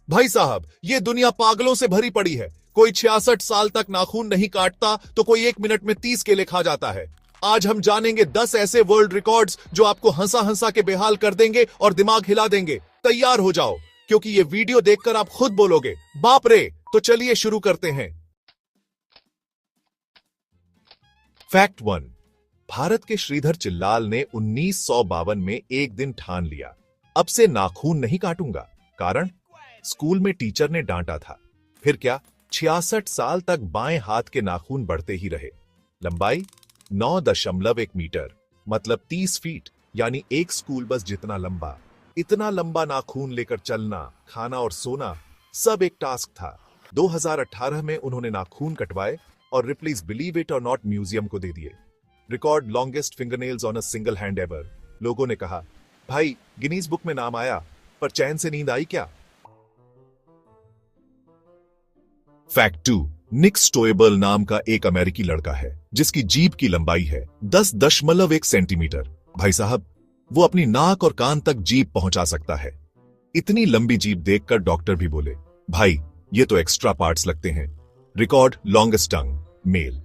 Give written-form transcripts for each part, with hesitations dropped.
भाई साहब, ये दुनिया पागलों से भरी पड़ी है। कोई 66 साल तक नाखून नहीं काटता तो कोई 1 मिनट में 30 केले खा जाता है। आज हम जानेंगे 10 ऐसे वर्ल्ड रिकॉर्ड्स जो आपको हंसा हंसा के बेहाल कर देंगे और दिमाग हिला देंगे। तैयार हो जाओ, क्योंकि ये वीडियो देखकर आप खुद बोलोगे बाप रे। तो चलिए शुरू करते हैं। फैक्ट 1। भारत के श्रीधर चिल्लाल ने 1952 में एक दिन ठान लिया, अब से नाखून नहीं काटूंगा। कारण, स्कूल में टीचर ने डांटा था। फिर क्या, 66 साल तक बाएं हाथ के नाखून बढ़ते ही रहे। लंबाई 9.1 मीटर, मतलब 30 फीट, यानी एक स्कूल बस जितना लंबा। इतना लंबा नाखून लेकर चलना, खाना और सोना सब एक टास्क था। 2018 में उन्होंने नाखून कटवाए और Ripley's believe it or not museum को दे दिए। Record longest fingernails on a single hand ever. लोगों ने कहा, भाई गिनीज बुक में नाम आया, पर चैन से नींद आई क्या? फैक्ट 2। निक स्टोएबल नाम का एक अमेरिकी लड़का है जिसकी जीभ की लंबाई है 10.1 सेंटीमीटर। भाई साहब, वो अपनी नाक और कान तक जीभ पहुंचा सकता है। इतनी लंबी जीभ देखकर डॉक्टर भी बोले, भाई ये तो एक्स्ट्रा पार्ट्स लगते हैं। रिकॉर्ड लॉन्गेस्ट टंग, मेल।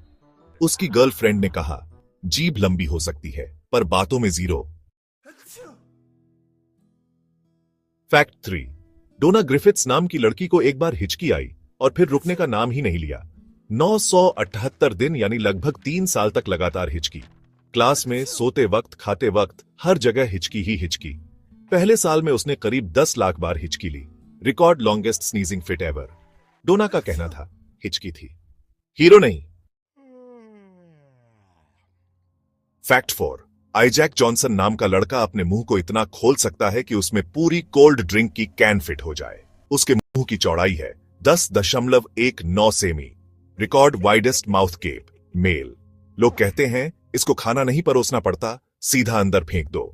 उसकी गर्लफ्रेंड ने कहा, जीभ लंबी हो सकती है पर बातों में जीरो। फैक्ट 3। डोना ग्रिफिथ्स नाम की लड़की को एक बार हिचकी आई और फिर रुकने का नाम ही नहीं लिया। 978 दिन यानी लगभग 3 साल तक लगातार हिचकी। क्लास में, सोते वक्त, खाते वक्त, हर जगह हिचकी ही हिचकी। पहले साल में उसने करीब 10 लाख बार हिचकी ली। Record longest sneezing fit ever. Donna का कहना था हिचकी थी, हीरो नहीं। फैक्ट 4। आइजैक जॉनसन नाम का लड़का अपने मुंह को इतना खोल सकता है कि उसमें पूरी कोल्ड ड्रिंक की कैन फिट हो जाए। उसके मुंह की चौड़ाई है 10.19 सेमी। Record widest mouth gape, male. लोग कहते हैं इसको खाना नहीं परोसना पड़ता, सीधा अंदर फेंक दो।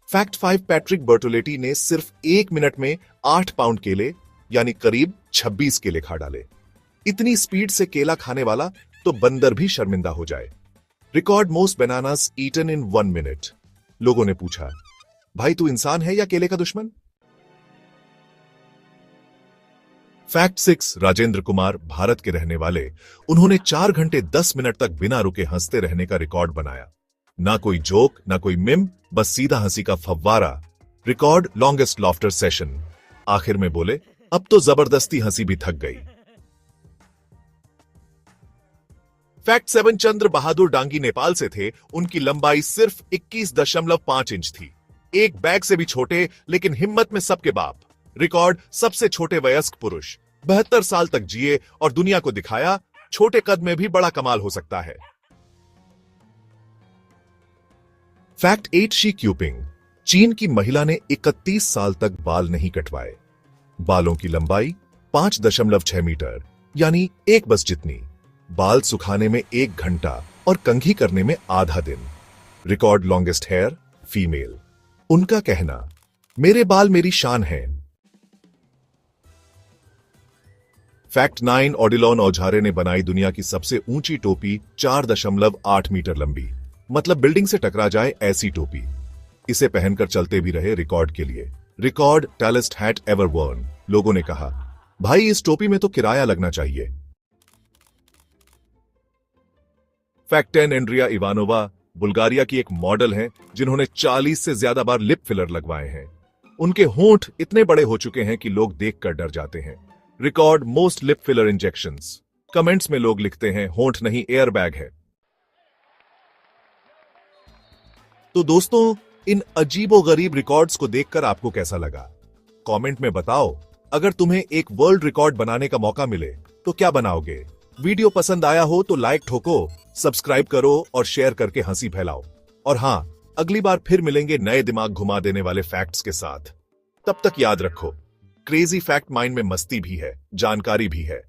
फैक्ट 5। पैट्रिक बर्टोलेटी ने सिर्फ 1 मिनट में 8 पाउंड केले यानी करीब 26 केले खा डाले। इतनी स्पीड से केला खाने वाला तो बंदर भी शर्मिंदा हो जाए। Record most bananas eaten in 1 minute. लोगों ने पूछा, भाई तू इंसान है या केले का दुश्मन? फैक्ट 6। राजेंद्र कुमार भारत के रहने वाले, उन्होंने 4 घंटे 10 मिनट तक बिना रुके हंसते रहने का रिकॉर्ड बनाया। ना कोई जोक, ना कोई मिम, बस सीधा हंसी का फव्वारा। Record longest laughter session. आखिर में बोले, अब तो जबरदस्ती हंसी भी थक गई। फैक्ट 7। चंद्र बहादुर डांगी नेपाल से थे। उनकी लंबाई सिर्फ 21.5 इंच थी। एक बैग से भी छोटे, लेकिन हिम्मत में सबके बाप। रिकॉर्ड सबसे छोटे वयस्क पुरुष। 72 साल तक जिए और दुनिया को दिखाया छोटे कद में भी बड़ा कमाल हो सकता है। फैक्ट 8। She cupping. चीन की महिला ने 31 साल तक बाल नहीं कटवाए। बालों की लंबाई 5.6 मीटर, यानी एक बस जितनी। बाल सुखाने में 1 घंटा और कंघी करने में आधा दिन। Record longest hair, female. उनका कहना, मेरे बाल मेरी शान है। फैक्ट 9। ओडिलॉन औजारे ने बनाई दुनिया की सबसे ऊंची टोपी, 4.8 मीटर लंबी, मतलब बिल्डिंग से टकरा जाए ऐसी टोपी। इसे पहनकर चलते भी रहे रिकॉर्ड के लिए। Record tallest hat ever worn. लोगों ने कहा, भाई इस टोपी में तो किराया लगना चाहिए। फैक्ट 10। एंड्रिया इवानोवा बुल्गारिया की एक मॉडल हैं जिन्होंने 40 से ज्यादा बार लिप फिलर लगवाए हैं। उनके होंठ इतने बड़े हो चुके हैं कि लोग देखकर डर जाते हैं। Record most lip filler injections. Comments में लोग लिखते हैं होंठ नहीं एयरबैग है। तो दोस्तों, इन अजीबोगरीब रिकॉर्ड्स को देखकर आपको कैसा लगा? कमेंट में बताओ। अगर तुम्हें एक वर्ल्ड रिकॉर्ड बनाने का मौका मिले तो क्या बनाओगे? वीडियो पसंद आया हो तो लाइक ठोको, सब्सक्राइब करो और शेयर करके हंसी फैलाओ। और हां, अगली बार फिर मिलेंगे नए दिमाग घुमा देने वाले फैक्ट्स के साथ। तब तक याद रखो, क्रेजी फैक्ट माइंड में मस्ती भी है, जानकारी भी है।